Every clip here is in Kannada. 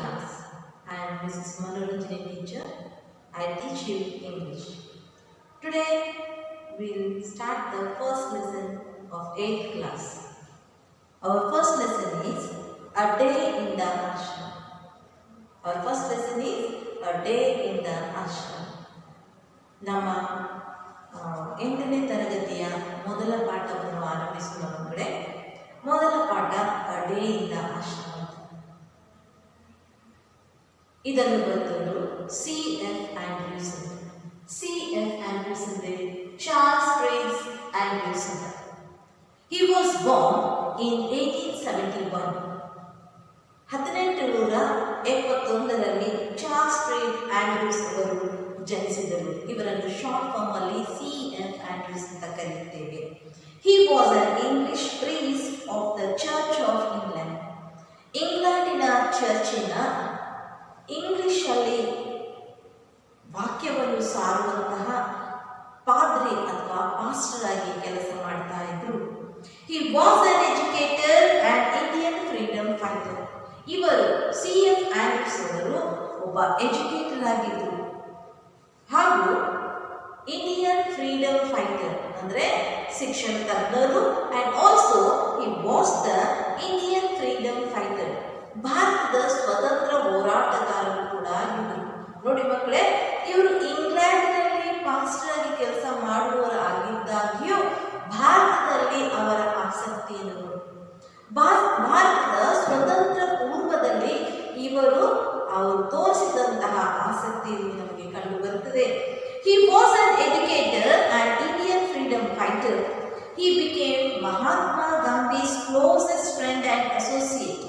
class. I am Mrs. Manoranjani teacher. I teach you English. Today we will start the first lesson of 8th class. Our first lesson is A Day in the Ashram. Our first lesson is A Day in the Ashram. ನಮ್ಮ 8ನೇ ತರಗತಿಯ ಮೊದಲ ಪಾಠವನ್ನು ಆರಂಭಿಸುವ ಮಕ್ಕಳೇ, ಮೊದಲ ಪಾಠ A Day in the Ashram. ಇದನ್ನು ಬರೆದವರು C.F. Anderson. C.F. Anderson Charles Trace Anderson. He was born in 1871. 1871ರಲ್ಲಿ ಚಾರ್ಲ್ಸ್ ಟ್ರೇಸ್ ಆಂಡರ್ಸನ್ ಅವರು ಜನಿಸಿದರು. ಇವರನ್ನು ಶಾರ್ಟ್ ಫಾರ್ಮ್ ಅಲ್ಲಿ C.F. ಆಂಡರ್ಸನ್ ಅಂತ ಕರೆಯುತ್ತೇವೆ. He was an English priest of the Church of England. ಇಂಗ್ಲೆಂಡಿನ ಚರ್ಚಿನ ಇಂಗ್ಲಿಷ್ ಅಲ್ಲಿ ವಾಕ್ಯವನ್ನು ಸಾರುವಂತಹ ಪಾದ್ರಿ ಅಥವಾ ಪಾಸ್ಟರ್ ಆಗಿ ಕೆಲಸ ಮಾಡ್ತಾ ಇದ್ರು. He was an educator and Indian freedom fighter. ಇವರು C.F. ಆಂಡರ್ಸನ್ ಅವರು ಒಬ್ಬ ಎಜುಕೇಟರ್ ಆಗಿದ್ರು ಹಾಗೂ ಇಂಡಿಯನ್ ಫ್ರೀಡಮ್ ಫೈಟರ್ ಅಂದ್ರೆ ಶಿಕ್ಷಣ ತಜ್ಞರು and also he was the Indian freedom fighter. ಭಾರತದ ಸ್ವತಂತ್ರ ಹೋರಾಟಗಾರರು ಕೂಡ ಇದ್ದರು. ನೋಡಿ ಮಕ್ಕಳೇ, ಇವರು ಇಂಗ್ಲೆಂಡ್ನಲ್ಲಿ ಪಾಸ್ಟರ್ ಆಗಿ ಕೆಲಸ ಮಾಡುವವರಾಗಿದ್ದಾಗ್ಯೂ ಭಾರತದಲ್ಲಿ ಅವರ ಆಸಕ್ತಿಯನ್ನು ಭಾರತದ ಸ್ವತಂತ್ರ ಪೂರ್ವದಲ್ಲಿ ಅವರು ತೋರಿಸಿದಂತಹ ಆಸಕ್ತಿಯನ್ನು ನಮಗೆ ಕಂಡು ಬರುತ್ತದೆ. He was an educator and Indian freedom fighter. He became Mahatma Gandhi's closest friend and associate.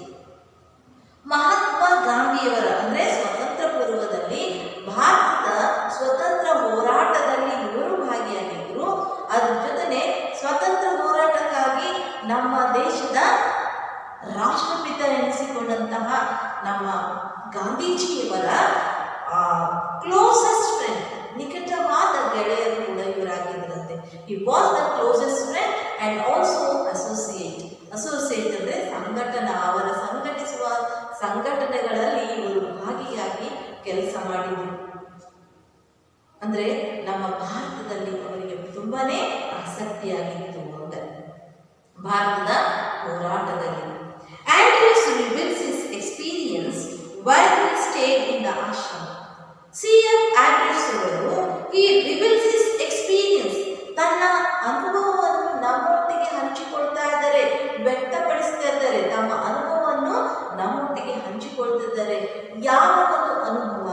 Mahatma ಗಾಂಧಿಯವರ ಅಂದರೆ ಸ್ವತಂತ್ರ ಪೂರ್ವದಲ್ಲಿ ಭಾರತದ ಸ್ವತಂತ್ರ ಹೋರಾಟದಲ್ಲಿ ಇವರು ಭಾಗಿಯಾಗಿದ್ದರು. ಅದರ ಜೊತೆನೆ ಸ್ವತಂತ್ರ ಹೋರಾಟಕ್ಕಾಗಿ ನಮ್ಮ ದೇಶದ ರಾಷ್ಟ್ರಪಿತ ಎನಿಸಿಕೊಂಡಂತಹ ನಮ್ಮ ಗಾಂಧೀಜಿಯವರ ಕ್ಲೋಸೆಸ್ಟ್ ಫ್ರೆಂಡ್, ನಿಕಟವಾದ ಗೆಳೆಯರು ಕೂಡ ಇವರಾಗಿದ್ದರಂತೆ. He was the closest friend and also associate. Associate ಅಂದರೆ ಸಂಘಟನಾ, ಅವರ ಸಂಘಟಿಸುವ ಸಂಘಟನೆಗಳಲ್ಲಿ ಇವರು ಭಾಗಿಯಾಗಿ ಕೆಲಸ ಮಾಡಿದರು. ಅಂದ್ರೆ ನಮ್ಮ ಭಾರತದಲ್ಲಿ ಅವರಿಗೆ ತುಂಬಾನೇ ಆಸಕ್ತಿಯಾಗಿತ್ತು ಭಾರತದ ಹೋರಾಟದಲ್ಲಿ. Andrew's reveals his experience while he stayed in the ashram. C.F. Anderson ಅವರು he reveals his experience, ತನ್ನ ಅನುಭವವನ್ನು ನಮ್ಮೊಟ್ಟಿಗೆ ಹಂಚಿಕೊಳ್ತಾ ಇದ್ದಾರೆ, ವ್ಯಕ್ತಪಡಿಸ್ತಾ ಇದ್ದಾರೆ. ತಮ್ಮ ಅನುಭವವನ್ನು ನಮ್ಮೊಟ್ಟಿಗೆ ಹಂಚಿಕೊಳ್ತಿದ್ದಾರೆ. ಯಾವ ಒಂದು ಅನುಭವ?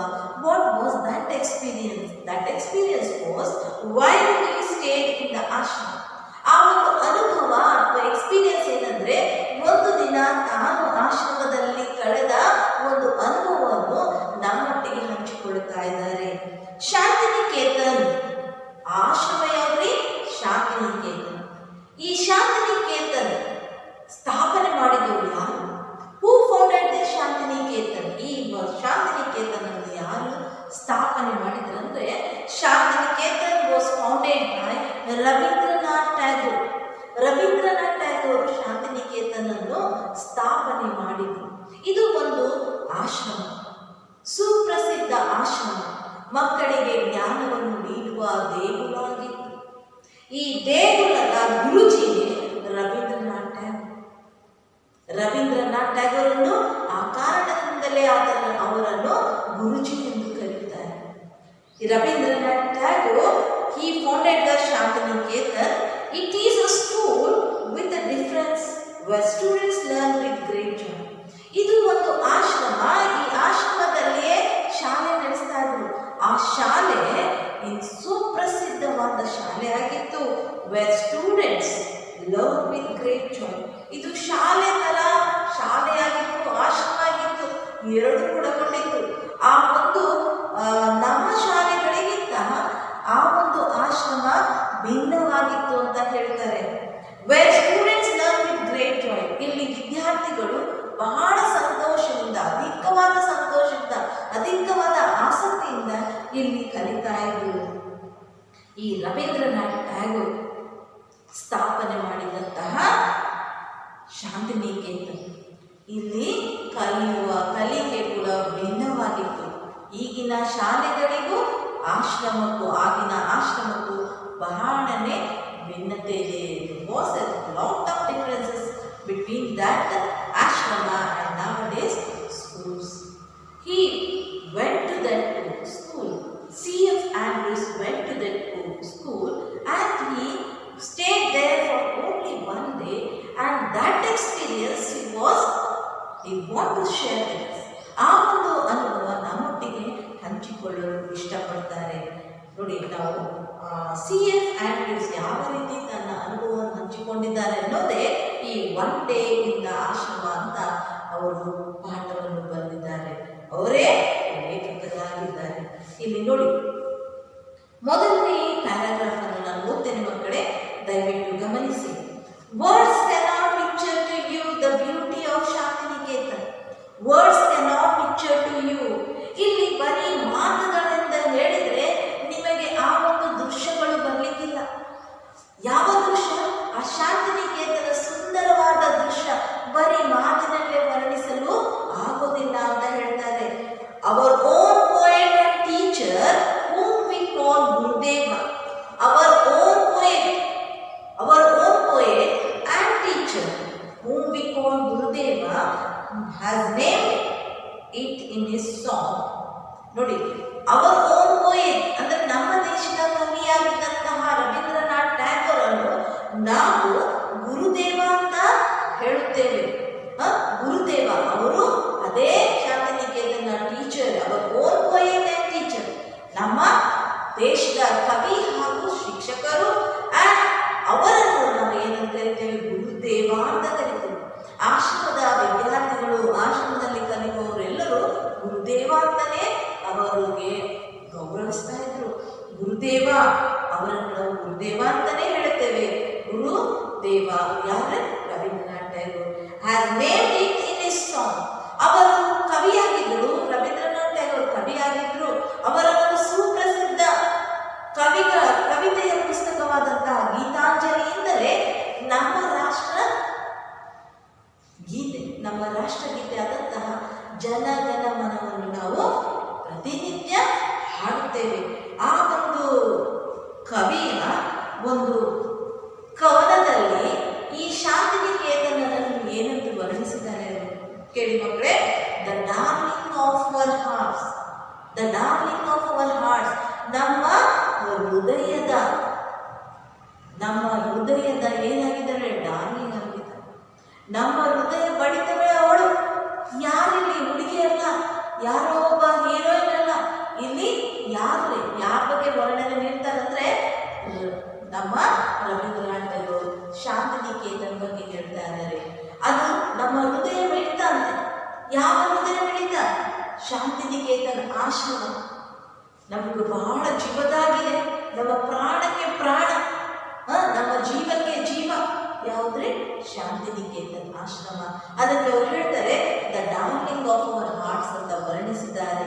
What was that experience? That experience was while he stayed in the ಆಶ್ರಮ. ಆ ಒಂದು ಅನುಭವ ಅಥವಾ ಎಕ್ಸ್ಪೀರಿಯನ್ಸ್ ಏನಂದ್ರೆ, ಒಂದು ದಿನ ತಾನು ಆಶ್ರಮದಲ್ಲಿ ಕಳೆದ ಒಂದು ಅನುಭವವನ್ನು ನಮ್ಮೊಟ್ಟಿಗೆ ಹಂಚಿಕೊಳ್ತಾ ಇದ್ದಾರೆ. ಶಾಂತಿನಿಕೇತನ್ ಆಶ್ರಮ ಯಾವ್ರಿ? ಶಾಂತಿನಿಕೇತನ್. ಈ ಶಾಂತಿನಿಕೇತನ್ ಸ್ಥಾಪನೆ ಮಾಡಿದವರು ಯಾರು? Who founded the Shantiniketan? ಈ ಶಾಂತಿನಿಕೇತನ್ ಅನ್ನು ಯಾರು ಸ್ಥಾಪನೆ ಮಾಡಿದ್ರಂದ್ರೆ, Shantiniketan was founded by Rabindranath Tagore. Rabindranath Tagore Shantiniketan ಅನ್ನು ಸ್ಥಾಪನೆ ಮಾಡಿದ್ರು. ಇದು ಒಂದು ಆಶ್ರಮ, ಸುಪ್ರಸಿದ್ಧ ಆಶ್ರಮ, ಮಕ್ಕಳಿಗೆ ಜ್ಞಾನವನ್ನು ನೀಡುವ ದೇಗುಲ ಆಗಿತ್ತು. ಈ ದೇಗುಲದ ಗುರುಜಿಗೆ ರವೀಂದ್ರನಾಥ್ ಟ್ಯಾಗೋರ್. ರವೀಂದ್ರನಾಥ್ ಟ್ಯಾಗೋರನ್ನು ಆ ಕಾರಣದಿಂದಲೇ ಅವರನ್ನು ಗುರುಜಿ ಎಂದು ಕರೆಯುತ್ತಾರೆ. Ravindranath Tagore he founded the Shantiniketan. It is a school with a difference where students learn with great joy. ಇದು ಒಂದು ಆಶ್ರಮ. ಈ ಆಶ್ರಮದಲ್ಲಿಯೇ ಶಾಲೆ ನಡೆಸ್ತಾ ಇದ್ರು. ಆ ಶಾಲೆ ಸುಪ್ರಸಿದ್ಧವಾದ ಶಾಲೆ ಆಗಿತ್ತು. where students learn with great joy. ಇದು ಶಾಲೆ ತರ ಶಾಲೆಯಾಗಿತ್ತು, ಆಶ್ರಮ ಆಗಿತ್ತು, ಎರಡು ಕೂಡಗೊಂಡಿತ್ತು. ಆ ಒಂದು ನಮ್ಮ ಶಾಲೆಗಳಿಗಿಂತ ಆ ಒಂದು ಆಶ್ರಮ ಭಿನ್ನವಾಗಿತ್ತು ಅಂತ ಹೇಳ್ತಾರೆ. where students learn with great joy. ಇಲ್ಲಿ ವಿದ್ಯಾರ್ಥಿಗಳು ಬಹಳ ಸಂತೋಷದಿಂದ, ಅಧಿಕವಾದ ಸಂತೋಷದಿಂದ, ಅಧಿಕವಾದ ಆಸಕ್ತಿಯಿಂದ ಇಲ್ಲಿ ಕಲಿತಾ ಇದ್ರು. ಈ ರವೀಂದ್ರನಾಥ್ ಟ್ಯಾಗೋರ್ ಸ್ಥಾಪನೆ ಮಾಡಿದಂತಹ ಶಾಂತಿನಿಕೇತನ್ ಇಲ್ಲಿ ಕಲಿಯುವ ಕಲಿಕೆ ಕೂಡ ಆಶ್ರಮಕ್ಕೂ ಆಗಿನ ಆಶ್ರಮಕ್ಕೂ ಬಹಳನೇ ಭಿನ್ನತೆ ಇದೆ. Was A lot of differences between that ಆಶ್ರಮ and nowadays schools. He went to that school. C.F. Andrews went to that school and he stayed there for only one day, and that experience he want to share with us. ಆ ಒಂದು ಅನುಭವ ನಮ್ಮೊಟ್ಟಿಗೆ ಹಂಚಿಕೊಳ್ಳಲು ಇಷ್ಟಪಡ್ತಾರೆ. ನೋಡಿ, ನಾವು C.F. Andrews ಯಾವ ರೀತಿ ತನ್ನ ಅನುಭವವನ್ನು ಹಂಚಿಕೊಂಡಿದ್ದಾರೆ ಅನ್ನೋದೇ ಈ ಒನ್ ಡೇ ಇಂದ ಆಶ್ರಮ ಅಂತ ಅವರು ಪಾಠವನ್ನು ಬರೆದಿದ್ದಾರೆ. ಅವರೇ ಲೇಖಕರಾಗಿದ್ದಾರೆ. ಇಲ್ಲಿ ನೋಡಿ, ಮೊದಲನೇ ಪ್ಯಾರಾಗ್ರಾಫ್ ಅನ್ನು ನಾನು ಓದ್ತೇನೆ ಮಕ್ಕಳೇ, ದಯವಿಟ್ಟು ಗಮನಿಸಿ. Words cannot picture to you the beauty of Shantiniketan. Words cannot picture to you. ಇಲ್ಲಿ ಬರೀ ಮಾತುಗಳಿಂದ ಹೇಳಿದ್ರೆ ನಿಮಗೆ ಆ ಒಂದು ದೃಶ್ಯಗಳು ಬರಲಿಕ್ಕಿಲ್ಲ. ಯಾವ ದೃಶ್ಯ? ಆ ಶಾಂತಿನಿಕೇತನ ಸುಂದರವಾದ ದೃಶ್ಯ ಬರೀ ಮಾತಿನಲ್ಲೇ ವರ್ಣಿಸಲು ಆಗೋದಿಲ್ಲ ಅಂತ ಹೇಳ್ತಾರೆ. Our own poet and teacher whom we call Gurudeva, our own poet and teacher whom we call Gurudeva has named it in his song. ನೋಡಿ, our own poet ಅಂದ್ರೆ ನಮ್ಮ ದೇಶದ ಕವಿಯಾಗಿದ್ದಂತಹ ರವೀಂದ್ರನಾಥ್ ಟ್ಯಾಗೋರ್ ಅನ್ನು ನಾವು ಗುರುದೇವ ಅಂತ ಹೇಳುತ್ತೇವೆ. ಗುರುದೇವ ಅವರು ಅದೇ Shantiniketan teacher, our own poet and teacher, ನಮ್ಮ ದೇಶದ ಕವಿ ಹಾಗೂ ಶಿಕ್ಷಕರು. ಅವರನ್ನು ನಾವು ಏನಂತ ಕರಿತೇವೆ? ಗುರುದೇವ ಅಂತ ಕರಿತೇವೆ. ಆಶ್ರಮದ ವಿದ್ಯಾರ್ಥಿಗಳು, ಆಶ್ರಮದಲ್ಲಿ ಕಲಿಯುವವರೆಲ್ಲರೂ ಗುರುದೇವ ಅಂತಾನೆ ಅವರಿಗೆ ಗೌರವಿಸ್ತಾ ಇದ್ರು. ಗುರುದೇವ, ಅವರನ್ನು ನಾವು ಗುರುದೇವ ಅಂತಾನೆ ಹೇಳುತ್ತೇವೆ. ಗುರುದೇವ ಯಾರು? Ravindranath Tagore has named it in his song. ಅವರು ಕವಿಯಾಗಿದ್ದರು, ರವೀಂದ್ರನಾಥ್ ಟ್ಯಾಗೋರ್ ಕವಿಯಾಗಿದ್ದರು. ಅವರ ಒಂದು ಸುಪ್ರಸಿದ್ಧ ಕವಿತೆಯ ಪುಸ್ತಕವಾದಂತಹ ಗೀತಾಂಜಲಿಯಿಂದಲೇ ನಮ್ಮ ರಾಷ್ಟ್ರಗೀತೆ ಆದಂತಹ ಜನಗಣ ಮನವನ್ನು ನಾವು ಪ್ರತಿನಿತ್ಯ ಹಾಡುತ್ತೇವೆ. ಆ ಒಂದು ಕವಿಯ ಒಂದು ಕವನದಲ್ಲಿ ಈ ಶಾಂತಿನಿಕೇತನವನ್ನು ಏನಂತ ವರ್ಣಿಸಿದ್ದಾರೆ ಕೇಳಿ ಮಕ್ಕಳೇ. The darling of our arts, the darling of our arts, ನಮ್ಮ ಹೃದಯದ ಏನಾಗಿದ್ದಾರೆ? ಡಾರ್ಲಿಂಗ್ ಆಗಿದ್ದಾರೆ. ನಮ್ಮ ಹೃದಯ ಬಡಿತವೇ ಅವಳು. ಯಾರಿಲ್ಲಿ? ಹುಡುಗಿಯಲ್ಲ, ಯಾರೋ ಒಬ್ಬ ಹೀರೋಯಿನ್ ಅಲ್ಲ. ಇಲ್ಲಿ ಯಾರ ಬಗ್ಗೆ ವರ್ಣನೆ ನೀಡ್ತಾರಂದ್ರೆ ನಮ್ಮ ರವೀಂದ್ರನಾಥ್ ಟ್ಯಾಗೋರ್ ಶಾಂತಿನಿಕೇತನ್ ಬಗ್ಗೆ ಹೇಳ್ತಾ ಇದ್ದಾರೆ. ಅದು ನಮ್ಮ ಹೃದಯ ಮಿಡಿತ ಅಂತೆ. ಯಾವ ಹೃದಯ ಮಿಡಿತ? ಶಾಂತಿನಿಕೇತನ್ ಆಶ್ರಮ ನಮಗೆ ಬಹಳ ಜೀವದಾಗಿದೆ. ನಮ್ಮ ಪ್ರಾಣಕ್ಕೆ ಪ್ರಾಣ, ನಮ್ಮ ಜೀವಕ್ಕೆ ಜೀವ ಯಾವುದ್ರೆ? ಶಾಂತಿನಿಕೇತನ್ ಆಶ್ರಮ. ಅದಕ್ಕೆ ಅವರು ಹೇಳ್ತಾರೆ the darling of our hearts ಅಂತ ವರ್ಣಿಸಿದ್ದಾರೆ.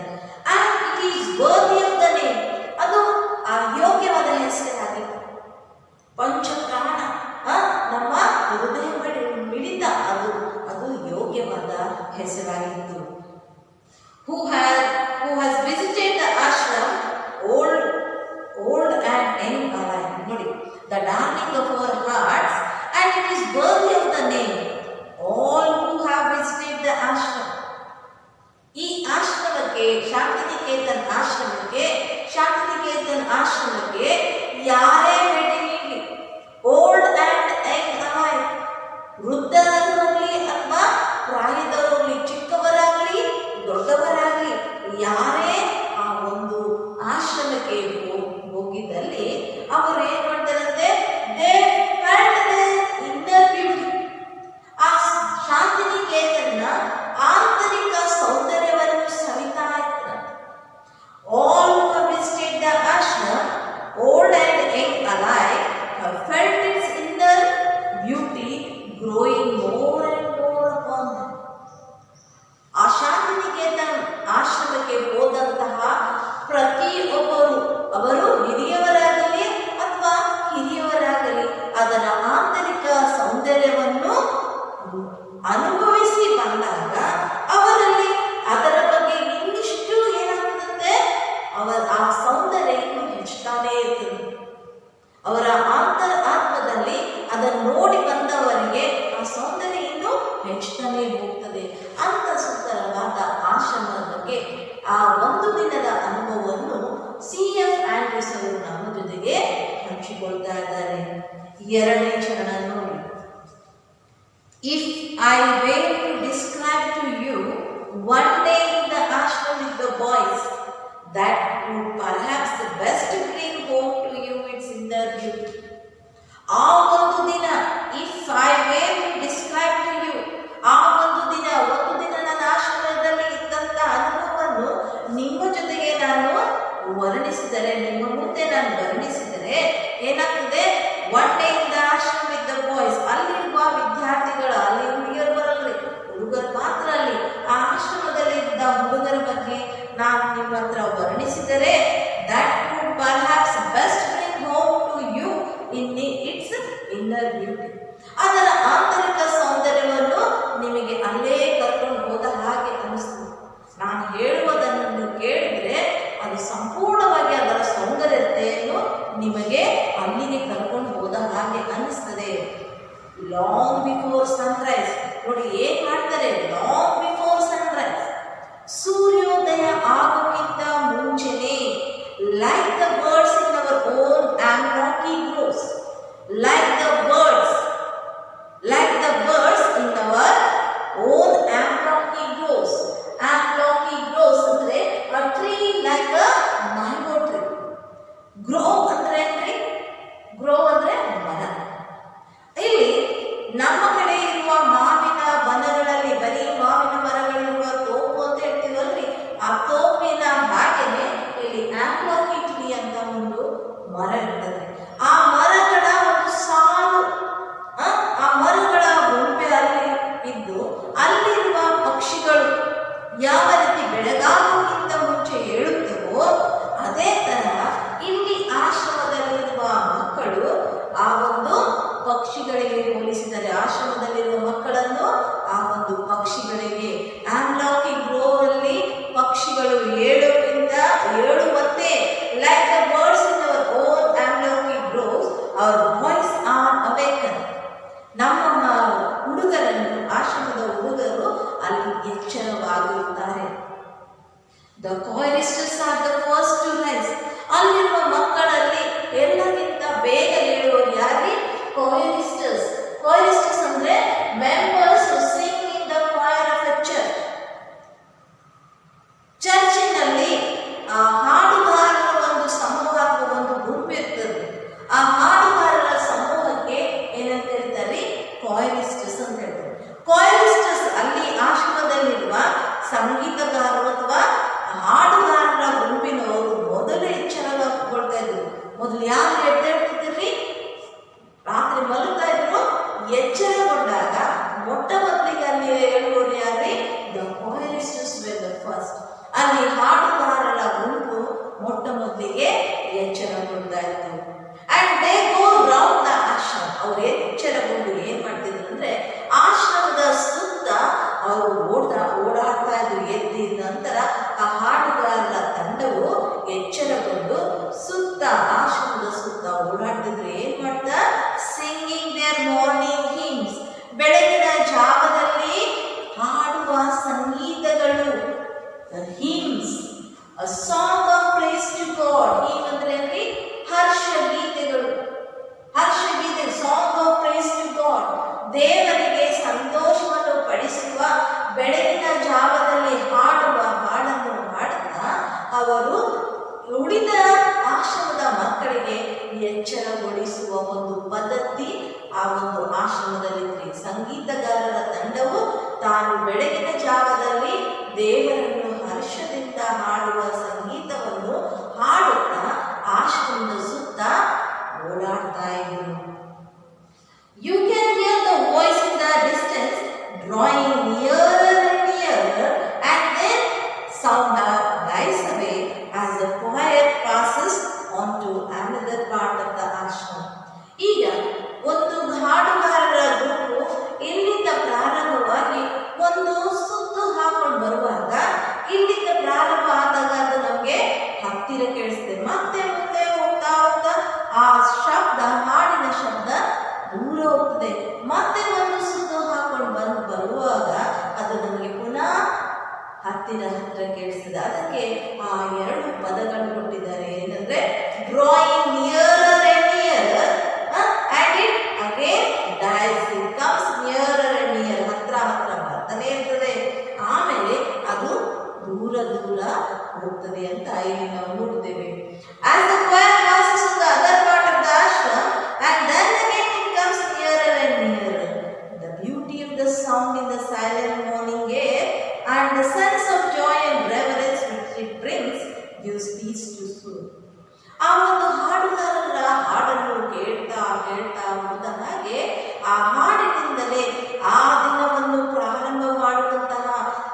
And it is worthy of the name. ಅದು ಆ ಯೋಗ್ಯವಾದ ಹೆಸರಾಗಿತ್ತು. ಪಂಚಪ್ರಾಣ, ನಮ್ಮ ಹೃದಯ ಮಿಡಿತ, ಅದು ಯೋಗ್ಯವಾದ ಹೆಸರಾಗಿತ್ತು. Who has visited the ashram, old and young alike. ನೋಡಿ, the darling of our hearts, and it is worthy of the name. All who have visited the ashram. ಈ ಆಶ್ರಮಕ್ಕೆ, ಶಾಂತಿನಿಕೇತನ್ ಆಶ್ರಮಕ್ಕೆ ಯಾರೇ ಭೇಟಿ ನೀಡಿ, ಓಲ್ಡ್ ಅಂಡ್ ಯಂಗ್ ಅಲೈಕ್, ವೃದ್ಧರಾಗಲಿ ಅಥವಾ ಪ್ರಾಯದವರಾಗಲಿ, ಚಿಕ್ಕವರಾಗಲಿ ದೊಡ್ಡವರಾಗಲಿ, ಯಾರೇ ಆ ಒಂದು ಆಶ್ರಮಕ್ಕೆ ಹೋಗಿದ್ದಲ್ಲಿ ಅವರು ಏನ್ ಮಾಡ್ತಾರಂತೆ? They felt their inner beauty. ಆ ಶಾಂತಿನಿಕೇತನ್ನ ಆಂತರಿಕ ಸೌಂದರ್ಯವನ್ನು ಸವಿತಾ ಇರ್ತಾರೆ. All who have visited the ashram, old and young ಆ ಒಂದು ದಿನದ ಅನುಭವವನ್ನು CF ಆಂಡ್ರ್ಯೂಸ್ ಅವರು ನಮ್ಮ ಜೊತೆಗೆ ಹಂಚಿಕೊಳ್ತಾ ಇದ್ದಾರೆ. 2ನೇ ಚರಣ ನೋಡಿ. If I were to describe to you one day in the ashram with the boys, that would perhaps the best bring home to you its inner beauty. ಆ ಒಂದು ದಿನ, if I were to describe to you, ಆ ಒಂದು ದಿನ ನನ್ನ ಆಶ್ರಮದಲ್ಲಿ ಇದ್ದಂತ ಅನುಭವವನ್ನು ನಿಮ್ಮ ಜೊತೆಗೆ ನಾನು ವರ್ಣಿಸಿದರೆ, ನಿಮ್ಮ ಮುಂದೆ ನಾನು ವರ್ಣಿಸಿದರೆ ಏನಾಗ್ತದೆ? ಒನ್ ಡೇ ಇನ್ ದ ಆಶ್ರಮ ವಿತ್ ದ ಬಾಯ್ಸ್, ಅಲ್ಲಿರುವ ವಿದ್ಯಾರ್ಥಿಗಳ, ಅಲ್ಲಿ ಹುಡುಗಿಯರು ಬರಲ್ರಿ, ಹುಡುಗರು ಮಾತ್ರ ಅಲ್ಲಿ, ಆ ಆಶ್ರಮದಲ್ಲಿ ಇದ್ದ ಹುಡುಗರ ಬಗ್ಗೆ ನಾನು ನಿಮ್ಮ ಹತ್ರ ವರ್ಣಿಸಿದರೆ, that would perhaps best bring home to you in its inner beauty, ಅದರ ಆಂತರಿಕ ಸೌಂದರ್ಯವನ್ನು ನಿಮಗೆ ಅಲ್ಲೇ ಕರ್ಕೊಂಡು ಹೋದ ಹಾಗೆ ಅನಿಸ್ತದೆ. ನಾನು ಹೇಳುವುದನ್ನು ನೀವು ಕೇಳಿದ್ರೆ ಅದು ಸಂಪೂರ್ಣವಾಗಿ ಅದರ ಸೌಂದರ್ಯತೆಯನ್ನು ನಿಮಗೆ ಅಲ್ಲಿಗೆ ಕರ್ಕೊಂಡು ಹೋದ ಹಾಗೆ ಅನಿಸ್ತದೆ. ಲಾಂಗ್ ಬಿಫೋರ್ ಸನ್ರೈಸ್ ನೋಡಿ ಏನ್ ಮಾಡ್ತಾರೆ, ಲಾಂಗ್ ಬಿಫೋರ್ ಸನ್ರೈಸ್, ಸೂರ್ಯೋದಯ ಆಗೋಕ್ಕಿಂತ ಮುಂಚೆನೆ, like the birds in our own amlaki groves, like the birds in our own amloki grows. Amloki grows ಅಂದ್ರೆ a tree like a mango tree. Grow ಅಂದ್ರೆ ಏನ್ರಿ? grow ಅಂದ್ರೆ ಮರ. ಇಲ್ಲಿ ನಮ್ಮ ಕಡೆ ಇರುವ ಮಾವಿನ ವನಗಳಲ್ಲಿ ಬರೀ ಮಾವಿನ ಮರಗಳಿರುವ ತೋಪು ಅಂತ ಹೇಳ್ತೀವಲ್ರಿ, ಆ ತೋಪಿನ ಹಾಗೆನೆ ಇಲ್ಲಿ ಆಮ್ಲಾಕಿ ಟ್ರೀ ಅಂತ ಒಂದು ಮರ ಇರ್ತದೆ. ಆ ಮರಗಳ ಒಂದು ಸಾಲು, ಆ ಮರಗಳ ಗುಂಪೆ ಅಲ್ಲಿ ಇದ್ದು ಅಲ್ಲಿರುವ ಪಕ್ಷಿಗಳು ಯಾವ ರೀತಿ ಬೆಳಗಾಗೋಕ್ಕಿಂತ ಮುಂಚೆ ಹೇಳುತ್ತವೋ ಅದೇ ತರ ಇಲ್ಲಿ ಆಶ್ರಮದಲ್ಲಿರುವ ಮಕ್ಕಳು ಆ ಒಂದು ಪಕ್ಷಿಗಳಿಗೆ ಹೋಲಿಸಿದರೆ, ಆಶ್ರಮದಲ್ಲಿರುವ ಮಕ್ಕಳನ್ನು ಆ ಒಂದು ಪಕ್ಷಿಗಳಿಗೆ, ಆಮ್ಲಾಕಿ ಗ್ರೋವ್ ಅಲ್ಲಿ ಪಕ್ಷಿಗಳು ಹೇಳುವಂತೆ, like the birds in our own amlaki groves our boys are awaken, ನಮ್ಮ ಹುಡುಗರನ್ನು, ಆಶ್ರಮದ ಹುಡುಗರು ಅಲ್ಲಿ ಎಚ್ಚರವಾಗಿರುತ್ತಾರೆ. The choristers are the first to rise, ಅಲ್ಲಿರುವ ಮಕ್ಕಳಲ್ಲಿ ಎಲ್ಲರಿಗಿಂತ ಬೇಗ ಹೇಳುವರು ಯಾರಿ? ಕೋಯರಿಸ್ಟರ್ಸ್. ಕೋಯರಿಸ್ಟರ್ಸ್ ಅಂದ್ರೆ ಮೆಂಬರ್ಸ್ ಹು Singh in the choir of a church. ಚರ್ಚಿನಲ್ಲಿ ಹಾಡುಗಾರರ ಒಂದು ಸಮೂಹ ಅಥವಾ ಒಂದು ಗುಂಪು ಇರ್ತದೆ. ಆ ಹಾಡುಗಾರರ ಸಮೂಹಕ್ಕೆ ಏನಂತ ಹೇಳ್ತಾರೆ? ಕೋಯರಿಸ್ಟರ್ಸ್ ಅಂತ ಹೇಳ್ತಾರೆ. ಕೋಯರಿಸ್ಟರ್ಸ್ ಅಲ್ಲಿ ಆಶ್ರಮದಲ್ಲಿರುವ ಸಂಗೀತಗಾರರು ಅಥವಾ ಹಾಡುಗಾರರ ಗುಂಪಿನವರು ಮೊದಲು ಎಚ್ಚರಗೊಳ್ತಾ ಇದ್ರು. ಮೊದಲು ಯಾರು ಎದ್ದೇಳ್ತಿದ್ರಿ? ರಾತ್ರಿ ಮಲಗ್ತಾ ಇದ್ರು. ಎಚ್ಚರಗೊಂಡಾಗ ಮೊಟ್ಟ ಮೊದಲಿಗೆ ಅಲ್ಲಿ ಹೇಳುವವರು ಯಾರೇ? The choristers were the first. ಅಲ್ಲಿ ಹಾಡುಗಾರರ ಗುಂಪು ಮೊಟ್ಟ ಮೊದಲಿಗೆ ಎಚ್ಚರಗೊಳ್ತಾ ಇತ್ತು. And they go round the ashram. ಅವ್ರು ಎಚ್ಚರಗೊಂಡು ಏನ್ ಮಾಡ್ತಿದ್ರು ಅಂದ್ರೆ ಆಶ್ರಮದ ಸುತ್ತ ಅವರು ಓಡಾಡ್ತಾ ಇದ್ರು. ಎದ್ದ ನಂತರ ಆ ಹಾಡುಗಾರರ ತಂಡವು ಎಚ್ಚರಗೊಂಡು ಸುತ್ತ, ಆಶ್ರಮದ ಸುತ್ತ ಓಡಾಡ್ತಿದ್ರು. ಏನ್ ಮಾಡ್ತಾ? Singing their morning hymns. ಬೆಳಗಿನ ಜಾವದಲ್ಲಿ ಹಾಡುವ ಸಂಗೀತಗಳು, hymns, a song of praise to God. Hymn ಅಂದ್ರೆ ಏನ್ರಿ? ಹರ್ಷ ಗೀತೆಗಳು. ಹರ್ಷ ಗೀತೆ, song of praise to God. ದೇವರಿಗೆ ಸಂತೋಷವನ್ನು ಪಡಿಸುವ ಬೆಳಗಿನ ಜಾವದಲ್ಲಿ ಹಾಡುವ ಹಾಡನ್ನು ಹಾಡುತ್ತಾ ಅವರು ಉಳಿದ ಆಶ್ರಮದ ಮಕ್ಕಳಿಗೆ ಎಚ್ಚರಗೊಳಿಸುವ ಒಂದು ಪದ್ಧತಿ ಆ ಒಂದು ಆಶ್ರಮದಲ್ಲಿದೆ. ಸಂಗೀತಗಾರರ ತಂಡವು ತಾನು ಬೆಳಗಿನ ಜಾವದಲ್ಲಿ ದೇವರನ್ನು ಹರ್ಷದಿಂದ ಹಾಡುವ ಸಂಗೀತವನ್ನು ಹಾಡುತ್ತಾ ಆಶ್ರಮದ ಸುತ್ತ ಓಡಾಡ್ತಾ ಇದ್ರು. You can hear the voice in the distance drawing nearer and nearer, and then sound dies away as the choir passes on to another part of the ashram. ಈಗ ಒಂದು ಹಾಡುಗಾರರ ಗುಂಪು ಇಲ್ಲಿಂದ ಪ್ರಾರಂಭವಾಗಿ ಒಂದು ಸುತ್ತು ಹಾಕೊಂಡು ಬರುವಾಗ, ಇಲ್ಲಿಂದ ಪ್ರಾರಂಭ ಆದಾಗ ಅದು ನಮಗೆ ಹತ್ತಿರ ಕೇಳಿಸ್ತದೆ. ಮತ್ತೆ ಮುಂದೆ ಹೋಗ್ತಾ ಹೋಗ್ತಾ ಆ ಶಬ್ದ, ಹಾಡಿನ ಶಬ್ದ ದೂರ ಹೋಗ್ತದೆ. ಮತ್ತೆ ಒಂದು ಸುತ್ತು ಹಾಕೊಂಡು ಬರುವಾಗ ಅದು ನಮಗೆ ಪುನಃ ಹತ್ತಿರ ಹತ್ತಿರ ಕೇಳಿಸ್ತದೆ. ಅದಕ್ಕೆ ಆ ಎರಡು ಪದಗಳು ಕೊಟ್ಟಿದ್ದಾರೆ. ಏನಂದ್ರೆ drawing nearer and nearer and it again dies, it comes nearer and near, ಹತ್ರ ಹತ್ರ ಬರ್ತಾನೆ ಇರ್ತದೆ, ಆಮೇಲೆ ಅದು ದೂರ ದೂರ ಹೋಗ್ತದೆ ಅಂತ ಇಲ್ಲಿ ನಾವು ನೋಡ್ತೇವೆ. As the choir passes to the other part of the ashram and then again it comes nearer and nearer. The beauty of the sound in the silent morning air and the sense of joy and reverence which it brings gives peace to soul. ಆ ಒಂದು ಹಾಡುಗಾರರ ಹಾಡನ್ನು ಕೇಳ್ತಾ ಕೇಳ್ತಾ ಹೋದ ಹಾಗೆ ಆ ಹಾಡಿನಿಂದಲೇ ಆ ದಿನವನ್ನು ಪ್ರಾರಂಭ ಮಾಡುವಂತಹ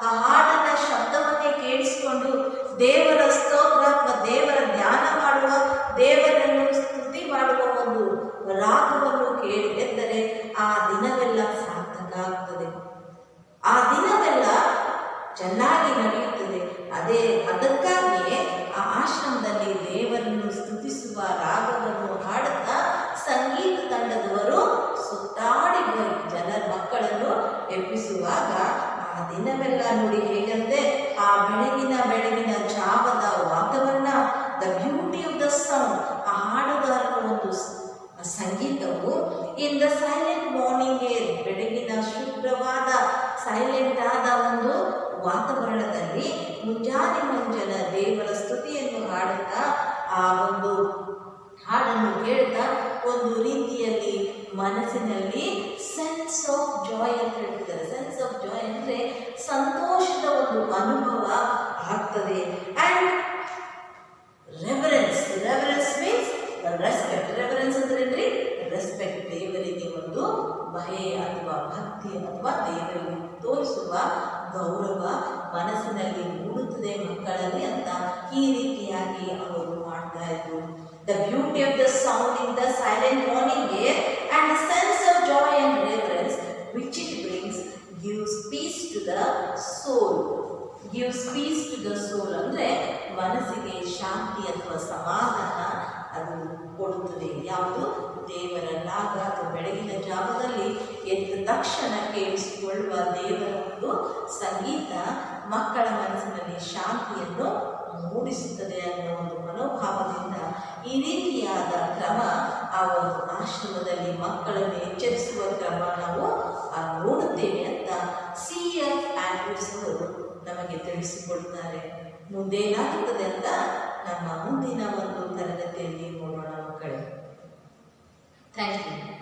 ಆ ಹಾಡಿನ ಶಬ್ದವನ್ನೇ ಕೇಳಿಸಿಕೊಂಡು ದೇವರ ಸ್ತೋತ್ರ ಅಥವಾ ದೇವರ ಧ್ಯಾನ ಮಾಡುವ, ದೇವರನ್ನು ಸ್ತುತಿ ಮಾಡುವ ಒಂದು ರಾಗವನ್ನು ಕೇಳಿದರೆ ಆ ದಿನವೆಲ್ಲ ಸಾರ್ಥಕ ಆಗ್ತದೆ, ಆ ದಿನವೆಲ್ಲ ಚೆನ್ನಾಗಿ ನಡೆಯುತ್ತದೆ. ಅದಕ್ಕಾಗಿಯೇ ಆ ಆಶ್ರಮದಲ್ಲಿ ದೇವರನ್ನು ಸ್ತುತಿಸುವ ರಾಗವನ್ನು ಹಾಡುತ್ತಾ ಸಂಗೀತ ತಂಡದವರು ಸುತ್ತಾಡಿ ಜನರ ಮಕ್ಕಳನ್ನು ಎಬ್ಬಿಸುವಾಗ ಆ ದಿನವೆಲ್ಲ ನೋಡಿ ಹೇಗಂತೆ ಆ ಬೆಳಗಿನ ಜಾವದ ವಾತಾವರಣ, the beauty of the sound, ಆ ಹಾಡುಗಾರನ ಒಂದು ಸಂಗೀತವು in the silent morning air, ಬೆಳಗಿನ ಶುಭ್ರವಾದ ಸೈಲೆಂಟ್ ಆದ ಒಂದು ವಾತಾವರಣದಲ್ಲಿ ಮುಂಜಾನೆ ದೇವರ ಸ್ತುತಿಯನ್ನು ಹಾಡುತ್ತಾ ಆ ಒಂದು ಹಾಡನ್ನು ಕೇಳ್ತಾ ಒಂದು ರೀತಿಯಲ್ಲಿ ಮನಸ್ಸಿನಲ್ಲಿ ಸೆನ್ಸ್ ಆಫ್ ಜಾಯ್ ಅಂತ ಹೇಳ್ತಿದ್ದಾರೆ. ಸೆನ್ಸ್ ಆಫ್ ಜಾಯ್ ಅಂದರೆ ಸಂತೋಷದ ಒಂದು ಅನುಭವ ಆಗ್ತದೆ. And reverence means respect. Reverence ಅಂದ್ರೆ ಏನ್ರಿ? ರೆಸ್ಪೆಕ್ಟ್, ದೇವರಿಗೆ ಒಂದು ಭಯ ಅಥವಾ ಭಕ್ತಿ ಅಥವಾ ದೇವರಿಗೆ ತೋರಿಸುವ ಗೌರವ ಮನಸ್ಸಿನಲ್ಲಿ ಮೂಡುತ್ತದೆ ಮಕ್ಕಳಲ್ಲಿ ಅಂತ ಈ ರೀತಿಯಾಗಿ ಅವರು ಮಾಡ್ತಾ ಇದ್ರು. The beauty of the sound in the silent morning air and the sense of joy and reverence which it brings gives peace to the soul. Gives peace to the soul ಅಂದ್ರೆ ಮನಸ್ಸಿಗೆ ಶಾಂತಿ ಅಥವಾ ಸಮಾಧಾನ ಅದು ಕೊಡುತ್ತದೆ. ಯಾವುದು? ದೇವರ ರಾಗ ಅಥವಾ ಬೆಳಗಿನ ಜಾವದಲ್ಲಿ ಎದ್ದ ತಕ್ಷಣ ಕೇಳಿಸಿಕೊಳ್ಳುವ ದೇವರ ಒಂದು ಸಂಗೀತ ಮಕ್ಕಳ ಮನಸ್ಸಿನಲ್ಲಿ ಶಾಂತಿಯನ್ನು ಮೂಡಿಸುತ್ತದೆ ಅನ್ನೋ ಒಂದು ಮನೋಭಾವದಿಂದ ಈ ರೀತಿಯಾದ ಕ್ರಮ ಆ ಒಂದು ಆಶ್ರಮದಲ್ಲಿ ಮಕ್ಕಳನ್ನು ಎಚ್ಚರಿಸುವ ಕ್ರಮ ನಾವು ನೋಡುತ್ತೇವೆ ಅಂತ C.F. ಆಂಡ್ರ್ಯೂಸ್ ಅವರು ನಮಗೆ ತಿಳಿಸಿಕೊಡ್ತಾರೆ. ಮುಂದೇನಾಗುತ್ತದೆ ಅಂತ ನಮ್ಮ ಮುಂದಿನ ಒಂದು ತರಗತಿಯಲ್ಲಿ ನೋಡೋಣ ಮಕ್ಕಳೇ. Thank you.